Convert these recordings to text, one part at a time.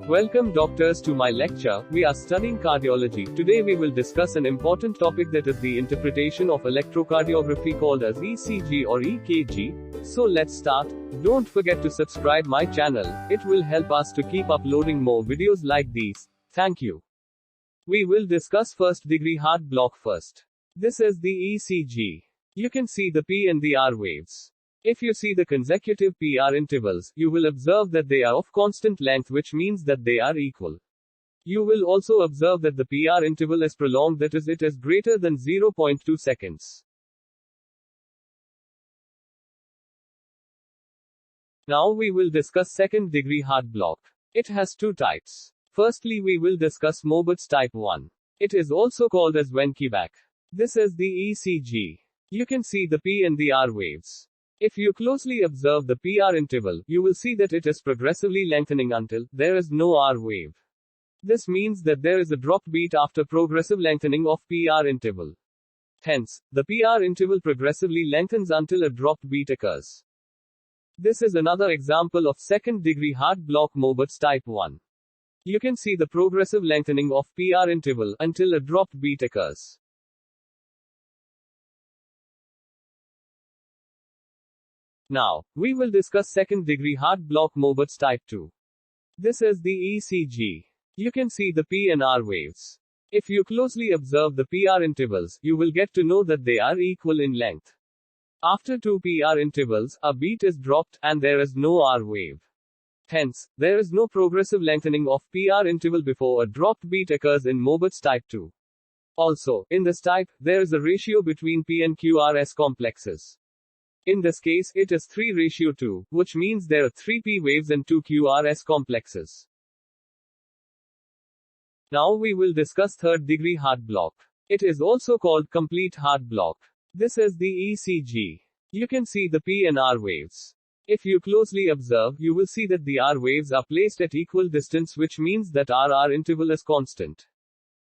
Welcome doctors to my lecture. We are studying cardiology. Today we will discuss an important topic, that is the interpretation of electrocardiography called as ECG or EKG. So let's start. Don't forget to subscribe my channel. It will help us to keep uploading more videos like these. Thank you. We will discuss first degree heart block first. This is the ECG. You can see the P and the R waves. If you see the consecutive PR intervals, you will observe that they are of constant length, which means that they are equal. You will also observe that the PR interval is prolonged, that is, it is greater than 0.2 seconds. Now we will discuss second degree heart block. It has two types. Firstly, we will discuss Mobitz Type-1. It is also called as Wenckebach. This is the ECG. You can see the P and the R waves. If you closely observe the PR interval, you will see that it is progressively lengthening until there is no R wave. This means that there is a dropped beat after progressive lengthening of PR interval. Hence, the PR interval progressively lengthens until a dropped beat occurs. This is another example of second degree heart block Mobitz Type-1. You can see the progressive lengthening of PR interval until a dropped beat occurs. Now, we will discuss second degree heart block Mobitz Type-2. This is the ECG. You can see the P and R waves. If you closely observe the PR intervals, you will get to know that they are equal in length. After two PR intervals, a beat is dropped, and there is no R wave. Hence, there is no progressive lengthening of PR interval before a dropped beat occurs in Mobitz Type-2. Also, in this type, there is a ratio between P and QRS complexes. In this case, it is 3:2, which means there are 3 P waves and 2 QRS complexes. Now we will discuss third degree heart block. It is also called complete heart block. This is the ECG. You can see the P and R waves. If you closely observe, you will see that the R waves are placed at equal distance, which means that RR interval is constant.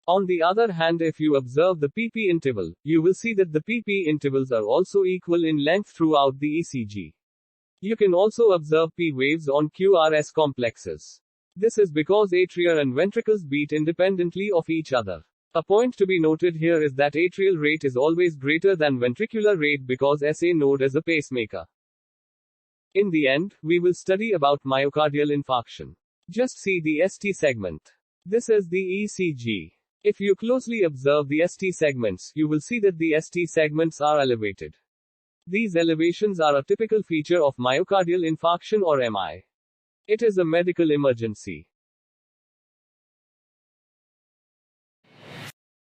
On the other hand, if you observe the PP interval, you will see that the PP intervals are also equal in length throughout the ECG. You can also observe P waves on QRS complexes. This is because atria and ventricles beat independently of each other. A point to be noted here is that atrial rate is always greater than ventricular rate because SA node is a pacemaker. In the end, we will study about myocardial infarction. Just see the ST segment. This is the ECG. If you closely observe the ST segments, you will see that the ST segments are elevated. These elevations are a typical feature of myocardial infarction or MI. It is a medical emergency.